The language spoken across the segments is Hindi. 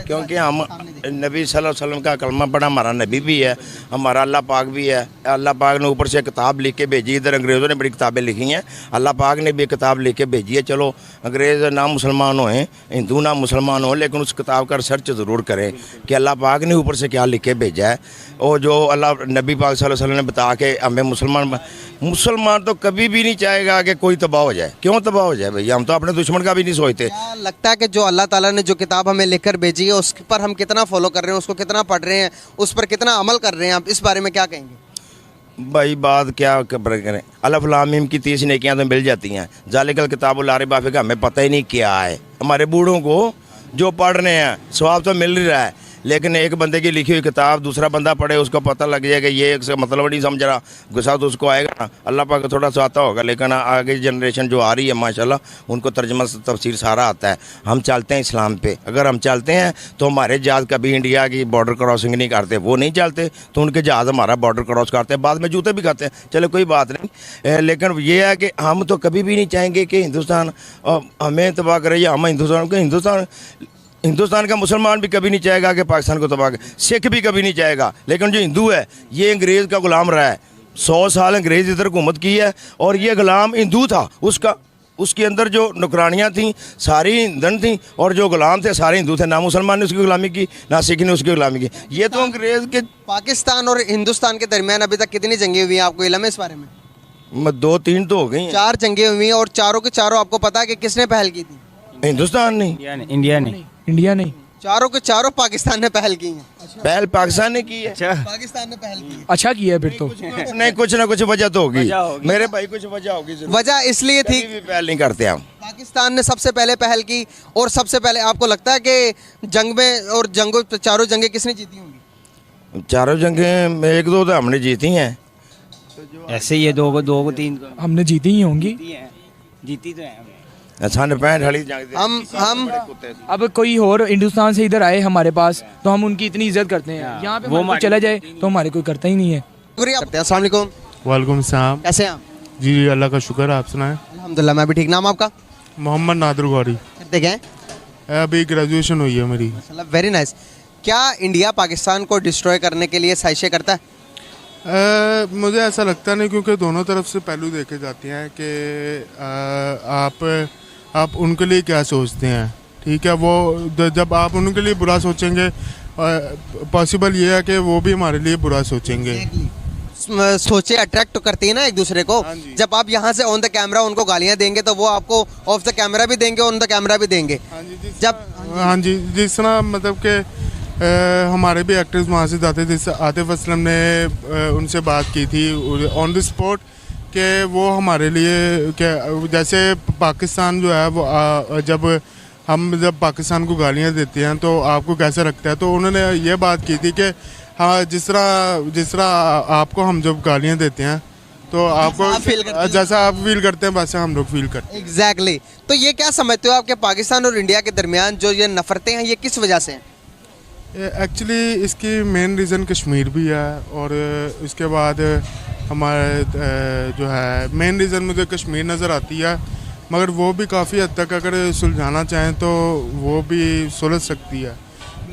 क्योंकि हम नबी सल्लल्लाहु अलैहि वसल्लम का कलमा पढ़ा, हमारा नबी भी है, हमारा अल्लाह पाक भी है। अल्लाह पाक ने ऊपर से किताब लिख के भेजी, इधर अंग्रेज़ों ने बड़ी किताबें लिखी हैं, अल्लाह पाक ने भी किताब लिख के भेजी है। चलो अंग्रेज़ ना मुसलमान हों, हिंदू ना मुसलमान हों, लेकिन उस किताब का रिसर्च ज़रूर करें कि अल्लाह पाक ने ऊपर से क्या लिख के भेजा है। और जो अल्लाह नबी पाक सल्लल्लाहु अलैहि वसल्लम ने बता के हमें मुसलमान तो कभी भी नहीं चाहेगा कि कोई तबाह हो जाए। क्यों तबाह हो जाए भैया, हम तो अपने दुश्मन का भी नहीं सोचते। क्या लगता है कि जो अल्लाह ताला ने जो किताब हमें लिखकर भेजी है उस पर हम कितना फॉलो कर रहे हैं, उसको कितना पढ़ रहे हैं, उस पर कितना अमल कर रहे हैं, आप इस बारे में क्या कहेंगे? भाई बात क्या करें, अलिफ लाम मीम की 30 नेकियां तो मिल जाती हैं। जालिकल किताबुल ला रिबा फीह, हमें पता ही नहीं क्या है। हमारे बूढ़ों को जो पढ़ रहे हैं सवाब तो मिल ही रहा है, लेकिन एक बंदे की लिखी हुई किताब दूसरा बंदा पढ़े, उसको पता लग जाएगा ये एक से मतलब नहीं समझ रहा, गुस्सा तो उसको आएगा ना। अल्लाह पाक थोड़ा सा आता होगा, लेकिन आगे जनरेशन जो आ रही है माशाल्लाह उनको तर्जमा तफसीर सारा आता है। हम चलते हैं इस्लाम पे, अगर हम चलते हैं तो हमारे जहाज़ कभी इंडिया की बॉर्डर क्रॉसिंग नहीं करते, वो नहीं चलते तो उनके जहाज़ हमारा बॉर्डर क्रॉस करते हैं, बाद में जूते भी खाते हैं। चलो कोई बात नहीं, लेकिन ये है कि हम तो कभी भी नहीं चाहेंगे कि हिंदुस्तान हमें तबाह करे या हम हिंदुस्तान का मुसलमान भी कभी नहीं चाहेगा कि पाकिस्तान को तबाह करे, सिख भी कभी नहीं चाहेगा। लेकिन जो हिंदू है ये अंग्रेज़ का गुलाम रहा है, 100 साल अंग्रेज़ इधर हुकूमत की है और ये गुलाम हिंदू था, उसके अंदर जो नौकरानियाँ थीं सारी हिंदन थीं और जो गुलाम थे सारे हिंदू थे। ना मुसलमान ने उसकी गुलामी की, ना सिख ने उसकी गुलामी की। ये तो अंग्रेज़ के पाकिस्तान और हिंदुस्तान के दरमियान अभी तक कितनी जंगें हुई हैं, आपको इल्म है इस बारे में? 2-3 तो हो गई हैं। 4 जंगें हुई हैं और चारों के चारों आपको पता है कि किसने पहल की थी? हिंदुस्तान नहीं, इंडिया नहीं। चारों के चारों पाकिस्तान ने पहल की हैं। पहल पाकिस्तान ने की है। पाकिस्तान ने पहल की है। अच्छा किया है फिर तो। नहीं, कुछ ना कुछ वजह तो होगी मेरे भाई, कुछ वजह होगी जरूर। वजह इसलिए थी कभी भी पहल नहीं करते हम। पाकिस्तान ने सबसे पहले पहल की और सबसे पहले आपको लगता है कि जंग में और चारों जंगें किसने जीती होंगी? चारों जंगें 1-2 तो हमने जीती हैं। ऐसे ही है, 2-3 हमने जीती ही होंगी। जीती तो है। सन 65 वाली जंग थी। हम अब कोई और हिंदुस्तान से इधर आए हमारे पास तो हम उनकी इतनी इज्जत करते हैं, यहाँ पे वो चला जाए तो हमारे कोई करता ही नहीं है। शुक्रिया करते हैं। अस्सलाम वालेकुम। वालेकुम सलाम। कैसे हैं आप? जी अल्लाह का शुक्र है, आप सुनाएं। अल्हम्दुलिल्लाह मैं भी ठीक। नाम आपका? मोहम्मद नादर गौरी। करते क्या हैं? अभी ग्रेजुएशन हुई है मेरी। Very nice. क्या इंडिया पाकिस्तान को डिस्ट्रॉय करने के लिए साजिशें करता है? मुझे ऐसा लगता नहीं, क्योंकि दोनों तरफ से पहलू देखे जाते हैं कि आप उनके लिए क्या सोचते हैं। ठीक है, वो जब आप उनके लिए बुरा सोचेंगे पॉसिबल ये है कि वो भी हमारे लिए बुरा सोचेंगे। सोचे अट्रैक्ट करती है ना एक दूसरे को। जब आप यहाँ से ऑन द कैमरा उनको गालियाँ देंगे तो वो आपको ऑफ द कैमरा भी देंगे, ऑन द कैमरा भी देंगे। हाँ जी, जिस तरह मतलब कि हमारे भी एक्टर्स वहाँ से जाते थे, जैसे आतिफ असलम ने उनसे बात की थी ऑन द स्पॉट कि वो हमारे लिए क्या, जैसे पाकिस्तान जो है वो जब पाकिस्तान को गालियाँ देते हैं तो आपको कैसा लगता है। तो उन्होंने ये बात की थी कि हाँ, जिस तरह आपको हम जब गालियाँ देते हैं तो आपको जैसा आप फील करते हैं वैसे हम लोग फील करते हैं। एग्जैक्टली। तो ये क्या समझते हो आपके पाकिस्तान और इंडिया के दरमियान जो ये नफरतें हैं ये किस वजह से हैं? एक्चुअली इसकी मेन रीज़न कश्मीर भी है और इसके बाद हमारे जो है मेन रीज़न मुझे कश्मीर नज़र आती है, मगर वो भी काफ़ी हद तक अगर सुलझाना चाहें तो वो भी सुलझ सकती है,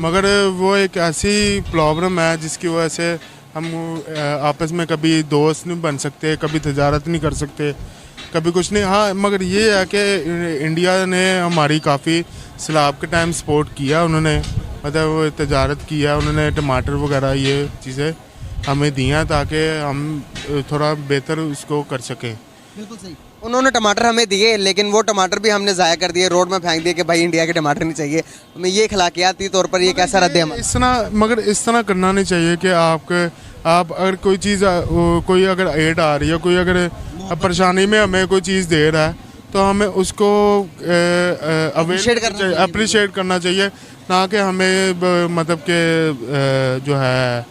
मगर वो एक ऐसी प्रॉब्लम है जिसकी वजह से हम आपस में कभी दोस्त नहीं बन सकते, कभी तजारत नहीं कर सकते, कभी कुछ नहीं। हाँ, मगर ये है कि इंडिया ने हमारी काफ़ी सैलाब के टाइम सपोर्ट किया, उन्होंने मतलब तजारत किया, उन्होंने टमाटर वगैरह ये चीज़ें हमें दिया ताकि हम थोड़ा बेहतर उसको कर सकें। बिल्कुल सही। उन्होंने टमाटर हमें दिए, लेकिन वो टमाटर भी हमने ज़ाया कर दिए, रोड में फेंक दिए कि भाई इंडिया के टमाटर नहीं चाहिए। हमें ये अखलाकियाती तौर पर ये कैसा रद्द अमल? मगर इस तरह करना नहीं चाहिए कि आप अगर कोई चीज़ कोई अगर एड आ रही है, कोई अगर परेशानी में हमें कोई चीज़ दे रहा है तो हमें उसको अप्रिशिएट करना चाहिए, ना कि हमें मतलब कि जो है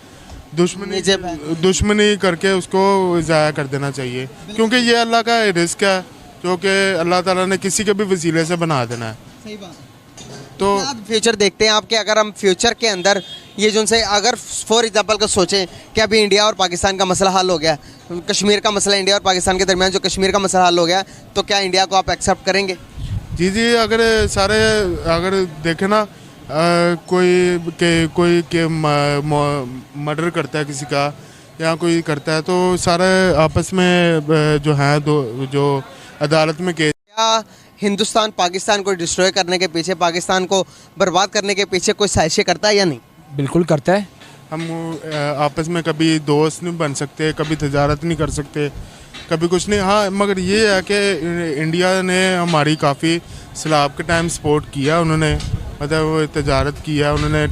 दुश्मनी करके उसको ज़ाया कर देना चाहिए, क्योंकि ये अल्लाह का रिस्क है जो कि अल्लाह ताला ने किसी के भी वसीले से बना देना है। सही बात है। तो आप फ्यूचर देखते हैं आपके, अगर हम फ्यूचर के अंदर ये जो से अगर फॉर एग्जांपल का सोचें कि अभी इंडिया और पाकिस्तान का मसला हल हो गया, कश्मीर का मसला इंडिया और पाकिस्तान के दरमियान जो कश्मीर का मसला हल हो गया, तो क्या इंडिया को आप एक्सेप्ट करेंगे? जी, अगर देखें ना, कोई के मर्डर करता है किसी का या कोई करता है तो सारा आपस में जो है जो अदालत में केस। क्या हिंदुस्तान पाकिस्तान को डिस्ट्रॉय करने के पीछे, पाकिस्तान को बर्बाद करने के पीछे कोई साजिशें करता है या नहीं? बिल्कुल करता है। हम आपस में कभी दोस्त नहीं बन सकते, कभी तजारत नहीं कर सकते, कभी कुछ नहीं। हाँ, मगर ये है कि इंडिया ने हमारी काफ़ी सैलाब के टाइम सपोर्ट किया, उन्होंने मतलब तजारत किया, उन्होंने